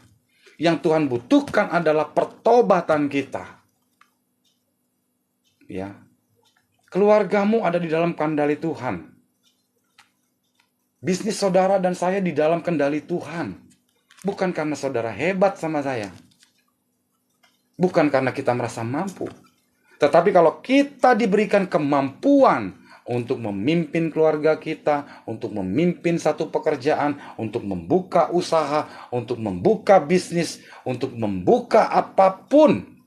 Yang Tuhan butuhkan adalah pertobatan kita. Ya. Keluargamu ada di dalam kendali Tuhan. Bisnis saudara dan saya di dalam kendali Tuhan. Bukan karena saudara hebat sama saya. Bukan karena kita merasa mampu. Tetapi kalau kita diberikan kemampuan untuk memimpin keluarga kita, untuk memimpin satu pekerjaan, untuk membuka usaha, untuk membuka bisnis, untuk membuka apapun.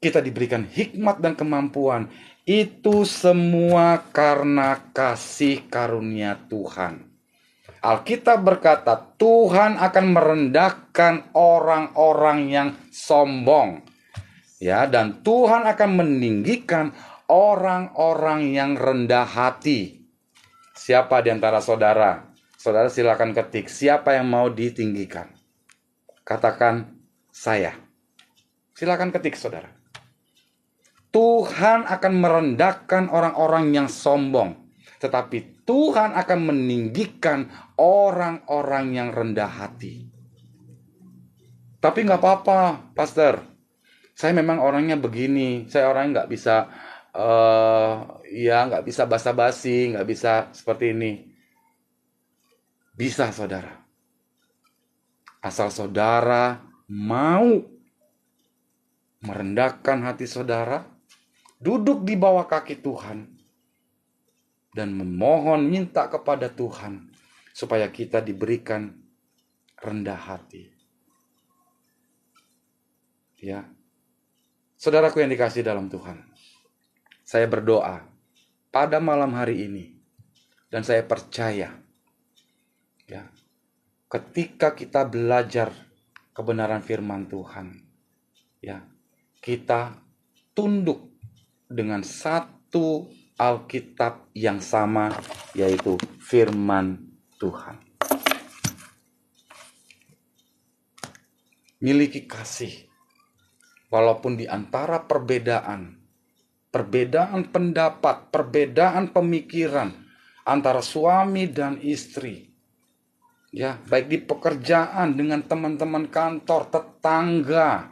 Kita diberikan hikmat dan kemampuan. Itu semua karena kasih karunia Tuhan. Alkitab berkata, Tuhan akan merendahkan orang-orang yang sombong. Ya, dan Tuhan akan meninggikan orang-orang yang rendah hati. Siapa di antara saudara? Saudara silakan ketik, siapa yang mau ditinggikan? Katakan, saya. Silakan ketik, saudara. Tuhan akan merendahkan orang-orang yang sombong. Tetapi Tuhan akan meninggikan orang-orang yang rendah hati. Tapi nggak apa-apa, Pastor. Saya memang orangnya begini. Saya orangnya nggak bisa nggak bisa basa-basi, nggak bisa seperti ini. Bisa, saudara. Asal saudara mau merendahkan hati saudara, duduk di bawah kaki Tuhan, dan memohon minta kepada Tuhan supaya kita diberikan rendah hati. Ya, saudaraku yang dikasihi dalam Tuhan. Saya berdoa pada malam hari ini, dan saya percaya, ya, ketika kita belajar kebenaran firman Tuhan, ya, kita tunduk dengan satu Alkitab yang sama, yaitu firman Tuhan. Miliki kasih, walaupun di antara perbedaan pendapat, perbedaan pemikiran antara suami dan istri. Ya, baik di pekerjaan, dengan teman-teman kantor, tetangga.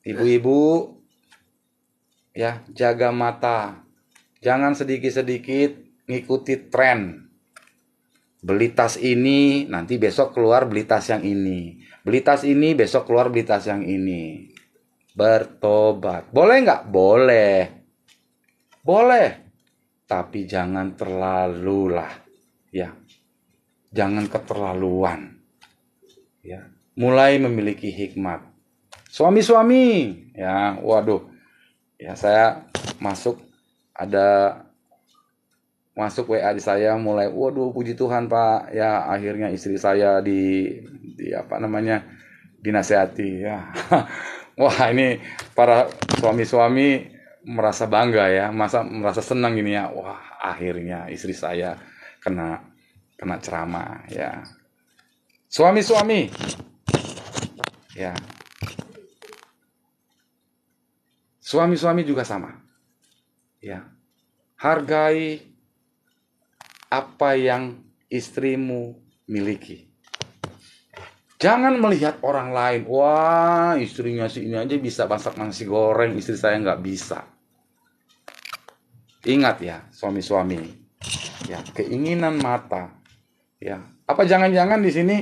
Ibu-ibu, ya, jaga mata. Jangan sedikit-sedikit ngikuti tren. Beli tas ini, nanti besok keluar beli tas yang ini. Beli tas ini, besok keluar beli tas yang ini. Bertobat. Boleh nggak? Boleh. Boleh. Tapi jangan terlalu lah. Ya. Jangan keterlaluan. Ya. Mulai memiliki hikmat. Suami-suami. Ya, waduh. Ya, saya masuk WA di saya mulai, waduh, puji Tuhan, Pak. Ya, akhirnya istri saya dinasehati. Ya. Wah, ini para suami-suami merasa bangga ya, merasa senang gini ya. Wah, akhirnya istri saya kena ceramah ya. Suami-suami, ya. Suami-suami juga sama. Ya. Hargai apa yang istrimu miliki. Jangan melihat orang lain. Wah, istrinya si ini aja bisa masak nasi goreng, istri saya nggak bisa. Ingat ya, suami-suami. Ya, keinginan mata. Ya, apa jangan-jangan di sini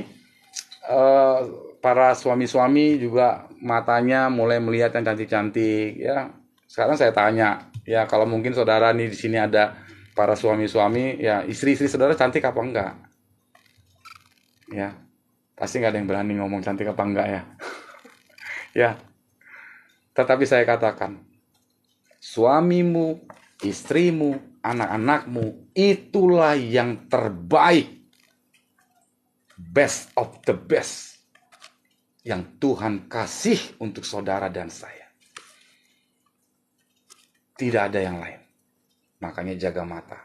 para suami-suami juga matanya mulai melihat yang cantik-cantik. Ya, sekarang saya tanya, ya, kalau mungkin saudara nih di sini ada para suami-suami, ya, istri-istri saudara cantik apa enggak? Ya, pasti nggak ada yang berani ngomong cantik apa enggak ya. Ya, tetapi saya katakan, suamimu, istrimu, anak-anakmu, itulah yang terbaik. Best of the best yang Tuhan kasih untuk saudara dan saya. Tidak ada yang lain. Makanya jaga mata.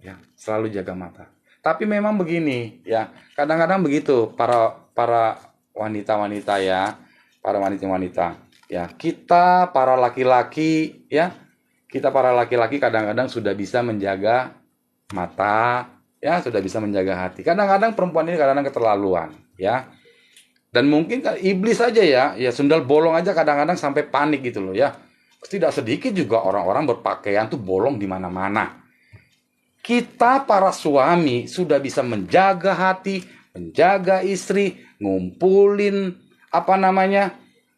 Ya, selalu jaga mata. Tapi memang begini, ya, kadang-kadang begitu para wanita-wanita ya, para wanita-wanita. Ya, kita para laki-laki ya, kita para laki-laki kadang-kadang sudah bisa menjaga mata, ya, sudah bisa menjaga hati. Kadang-kadang perempuan ini kadang-kadang keterlaluan, ya. Dan mungkin iblis aja ya sundal bolong aja kadang-kadang sampai panik gitu loh ya. Tidak sedikit juga orang-orang berpakaian tuh bolong di mana-mana. Kita para suami sudah bisa menjaga hati, menjaga istri, ngumpulin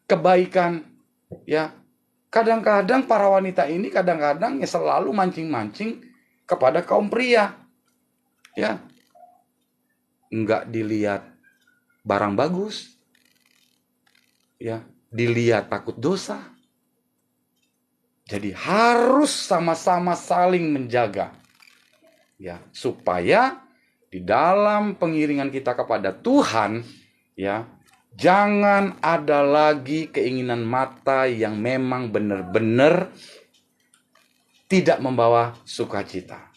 kebaikan, ya. Kadang-kadang para wanita ini kadang-kadang ya selalu mancing-mancing kepada kaum pria, ya. Enggak dilihat barang bagus, ya, dilihat takut dosa. Jadi harus sama-sama saling menjaga, ya, supaya di dalam pengiringan kita kepada Tuhan, ya, jangan ada lagi keinginan mata yang memang benar-benar tidak membawa sukacita.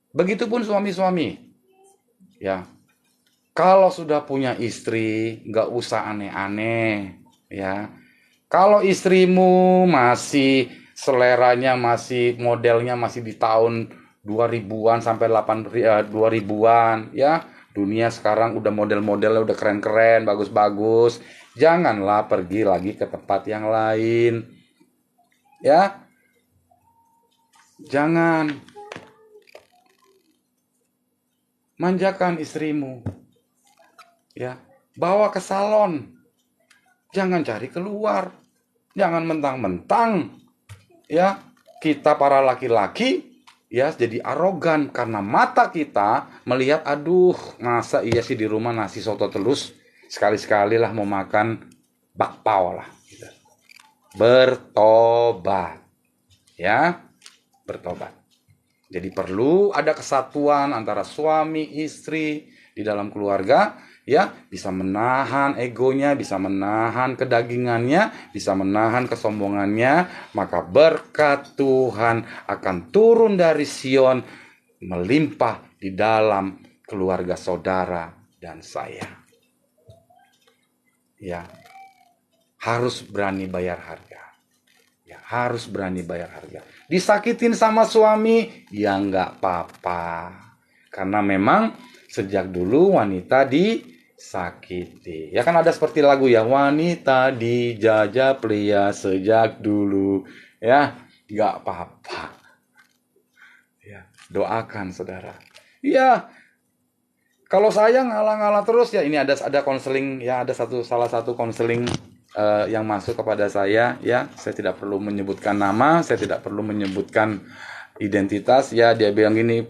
Begitupun suami-suami, ya. Kalau sudah punya istri, nggak usah aneh-aneh, ya. Kalau istrimu masih seleranya, masih modelnya masih di tahun 2000-an sampai 2000-an, ya. Dunia sekarang udah model-modelnya udah keren-keren, bagus-bagus. Janganlah pergi lagi ke tempat yang lain. Ya. Jangan manjakan istrimu. Ya, bawa ke salon. Jangan cari keluar. Jangan mentang-mentang ya kita para laki-laki ya jadi arogan karena mata kita melihat, aduh, masa iya sih di rumah nasi soto telus, sekali-sekali lah mau makan bakpao lah gitu. Bertobat, ya, bertobat. Jadi perlu ada kesatuan antara suami istri di dalam keluarga, ya, bisa menahan egonya, bisa menahan kedagingannya, bisa menahan kesombongannya, maka berkat Tuhan akan turun dari Sion melimpah di dalam keluarga saudara dan saya. Ya, harus berani bayar harga. Ya, harus berani bayar harga. Disakitin sama suami, ya nggak apa-apa. Karena memang sejak dulu wanita disakiti. Ya kan ada seperti lagu ya, wanita dijajah pria sejak dulu. Ya, nggak apa-apa. Ya, doakan saudara. Ya, kalau saya ngalah-ngalah terus ya, ini ada konseling ya, ada salah satu konseling yang masuk kepada saya ya. Saya tidak perlu menyebutkan nama, saya tidak perlu menyebutkan identitas ya. Dia bilang gini,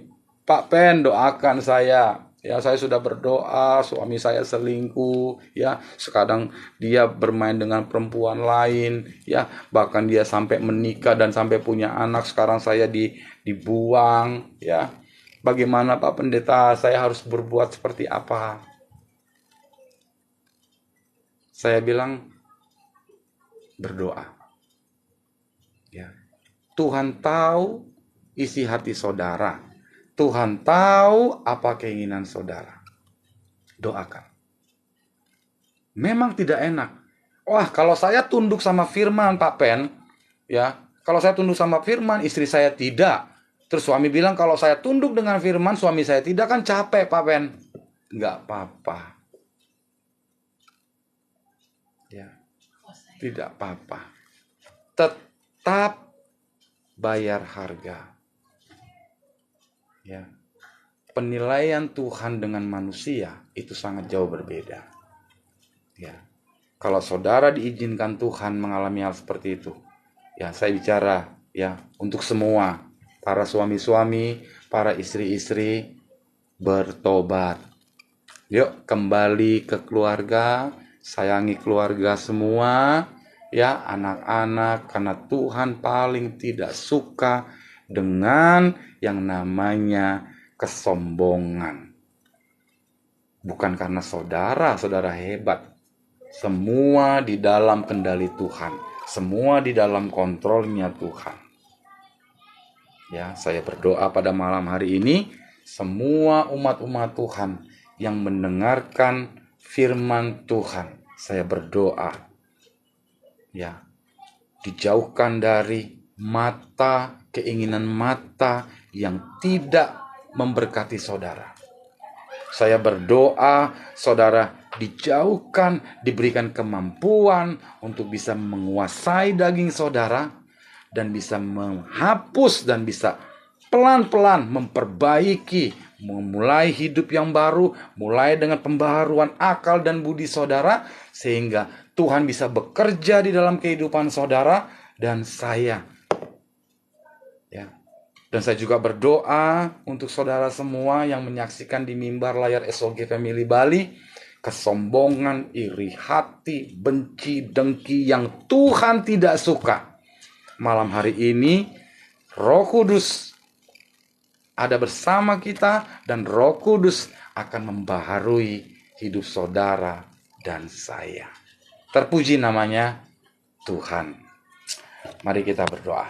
Pak Pen, doakan saya. Ya, saya sudah berdoa, suami saya selingkuh ya. Sekarang dia bermain dengan perempuan lain ya. Bahkan dia sampai menikah dan sampai punya anak. Sekarang saya dibuang ya. Bagaimana Pak Pendeta, saya harus berbuat seperti apa? Saya bilang, berdoa. Ya. Tuhan tahu isi hati saudara. Tuhan tahu apa keinginan saudara. Doakan. Memang tidak enak. Wah, kalau saya tunduk sama firman Pak Pen, ya, kalau saya tunduk sama firman, istri saya tidak. Terus suami bilang kalau saya tunduk dengan firman, suami saya tidak, kan capek Pak Pen. Nggak apa-apa. Ya, tidak apa-apa. Tetap bayar harga. Ya. Penilaian Tuhan dengan manusia itu sangat jauh berbeda. Ya. Kalau saudara diizinkan Tuhan mengalami hal seperti itu, ya, saya bicara ya untuk semua, para suami-suami, para istri-istri, bertobat. Yuk kembali ke keluarga, sayangi keluarga semua, ya anak-anak, karena Tuhan paling tidak suka dengan yang namanya kesombongan. Bukan karena saudara hebat, semua di dalam kendali Tuhan, semua di dalam kontrolnya Tuhan. Ya, saya berdoa pada malam hari ini, semua umat-umat Tuhan yang mendengarkan firman Tuhan, saya berdoa, ya, dijauhkan dari keinginan mata yang tidak memberkati saudara. Saya berdoa saudara dijauhkan, diberikan kemampuan untuk bisa menguasai daging saudara dan bisa menghapus dan bisa pelan-pelan memperbaiki, memulai hidup yang baru, mulai dengan pembaharuan akal dan budi saudara, sehingga Tuhan bisa bekerja di dalam kehidupan saudara dan saya. Ya. Dan saya juga berdoa untuk saudara semua yang menyaksikan di mimbar layar SOG Family Bali, kesombongan, iri hati, benci, dengki yang Tuhan tidak suka. Malam hari ini, Roh Kudus ada bersama kita dan Roh Kudus akan membaharui hidup saudara dan saya. Terpuji namanya Tuhan. Mari kita berdoa.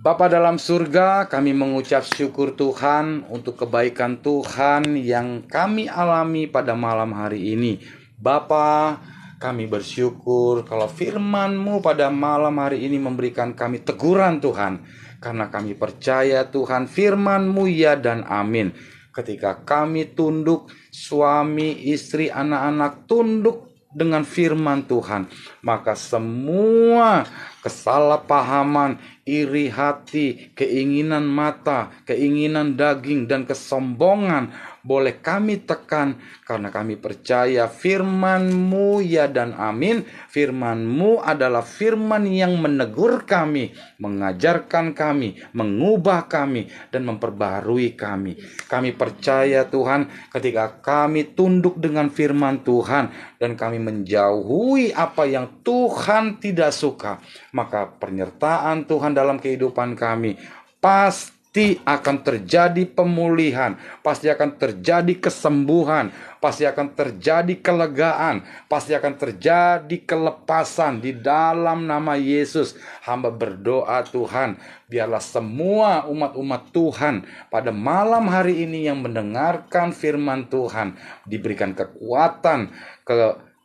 Bapa dalam surga, kami mengucap syukur Tuhan untuk kebaikan Tuhan yang kami alami pada malam hari ini. Bapa, kami bersyukur kalau firman-Mu pada malam hari ini memberikan kami teguran Tuhan. Karena kami percaya Tuhan firman-Mu ya dan amin. Ketika kami tunduk, suami, istri, anak-anak tunduk dengan firman Tuhan, maka semua kesalahpahaman, iri hati, keinginan mata, keinginan daging, dan kesombongan boleh kami tekan karena kami percaya firman-Mu ya dan amin. Firman-Mu adalah firman yang menegur kami, mengajarkan kami, mengubah kami, dan memperbaharui kami. Kami percaya Tuhan ketika kami tunduk dengan firman Tuhan dan kami menjauhi apa yang Tuhan tidak suka, maka penyertaan Tuhan dalam kehidupan kami pasti akan terjadi pemulihan, pasti akan terjadi kesembuhan, pasti akan terjadi kelegaan, pasti akan terjadi kelepasan di dalam nama Yesus. Hamba berdoa Tuhan, biarlah semua umat-umat Tuhan pada malam hari ini yang mendengarkan firman Tuhan diberikan kekuatan,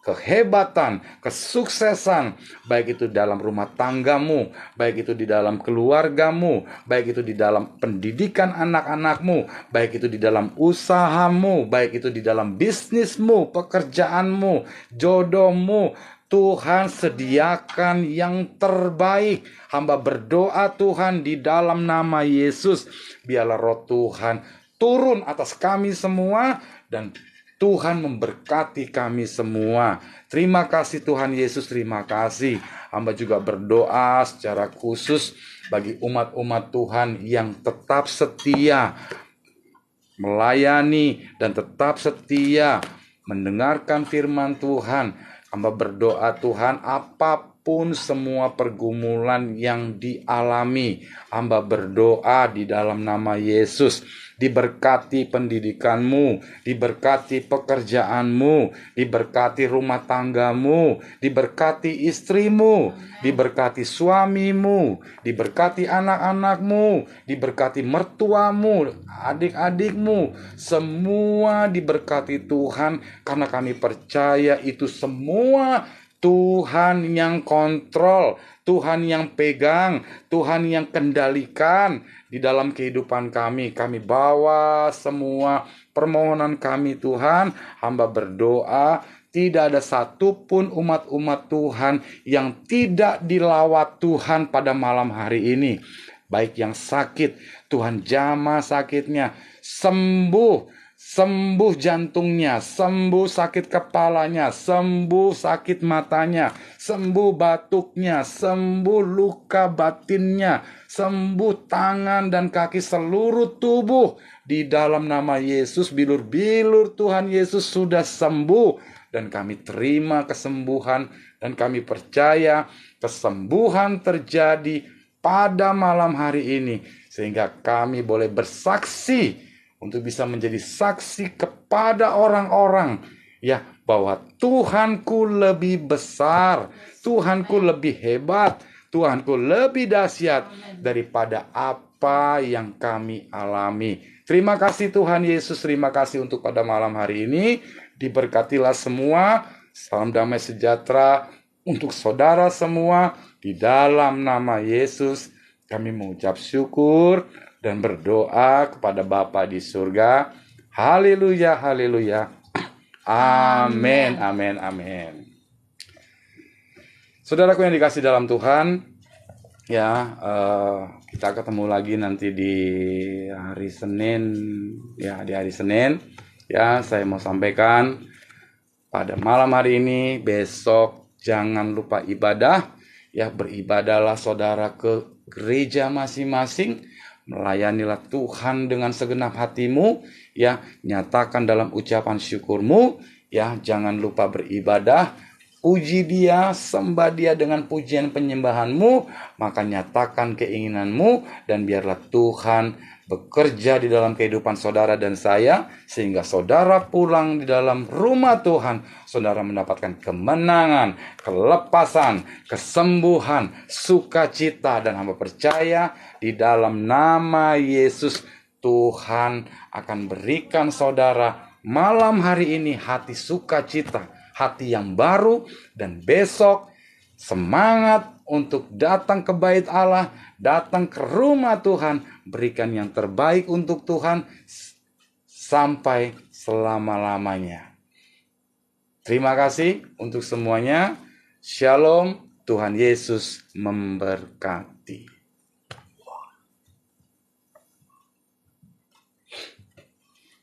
kehebatan, kesuksesan, baik itu dalam rumah tanggamu, baik itu di dalam keluargamu, baik itu di dalam pendidikan anak-anakmu, baik itu di dalam usahamu, baik itu di dalam bisnismu, pekerjaanmu, jodohmu. Tuhan sediakan yang terbaik. Hamba berdoa Tuhan di dalam nama Yesus, biarlah roh Tuhan turun atas kami semua dan Tuhan memberkati kami semua. Terima kasih Tuhan Yesus, terima kasih. Hamba juga berdoa secara khusus bagi umat-umat Tuhan yang tetap setia melayani dan tetap setia mendengarkan firman Tuhan. Hamba berdoa Tuhan, apapun semua pergumulan yang dialami, hamba berdoa di dalam nama Yesus, diberkati pendidikanmu, diberkati pekerjaanmu, diberkati rumah tanggamu, diberkati istrimu, diberkati suamimu, diberkati anak-anakmu, diberkati mertuamu, adik-adikmu, semua diberkati Tuhan, karena kami percaya itu semua Tuhan yang kontrol, Tuhan yang pegang, Tuhan yang kendalikan di dalam kehidupan kami. Kami bawa semua permohonan kami Tuhan. Hamba berdoa tidak ada satupun umat-umat Tuhan yang tidak dilawat Tuhan pada malam hari ini. Baik yang sakit, Tuhan jamah sakitnya, sembuh jantungnya, sembuh sakit kepalanya, sembuh sakit matanya, sembuh batuknya, sembuh luka batinnya, sembuh tangan dan kaki seluruh tubuh. Di dalam nama Yesus, bilur-bilur Tuhan Yesus sudah sembuh. Dan kami terima kesembuhan dan kami percaya kesembuhan terjadi pada malam hari ini. Sehingga kami boleh bersaksi untuk bisa menjadi saksi kepada orang-orang ya, bahwa Tuhanku lebih besar, Tuhanku lebih hebat, Tuhanku lebih dahsyat daripada apa yang kami alami. Terima kasih Tuhan Yesus, terima kasih untuk pada malam hari ini. Diberkatilah semua, salam damai sejahtera untuk saudara semua. Di dalam nama Yesus kami mengucap syukur dan berdoa kepada Bapa di surga. Haleluya, haleluya. Amin, amin, amin. Saudaraku yang dikasih dalam Tuhan, ya, kita ketemu lagi nanti di hari Senin, ya, di hari Senin. Ya, saya mau sampaikan pada malam hari ini, besok jangan lupa ibadah. Ya, beribadahlah saudara ke gereja masing-masing. Melayanilah Tuhan dengan segenap hatimu, ya, nyatakan dalam ucapan syukurmu, ya, jangan lupa beribadah, puji Dia, sembah Dia dengan pujian penyembahanmu, maka nyatakan keinginanmu dan biarlah Tuhan bekerja di dalam kehidupan saudara dan saya, sehingga saudara pulang di dalam rumah Tuhan, saudara mendapatkan kemenangan, kelepasan, kesembuhan, sukacita, dan hamba percaya di dalam nama Yesus Tuhan akan berikan saudara malam hari ini hati sukacita, hati yang baru, dan besok semangat untuk datang ke bait Allah, datang ke rumah Tuhan, berikan yang terbaik untuk Tuhan sampai selama-lamanya. Terima kasih untuk semuanya. Shalom, Tuhan Yesus memberkati.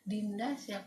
Dinda siap.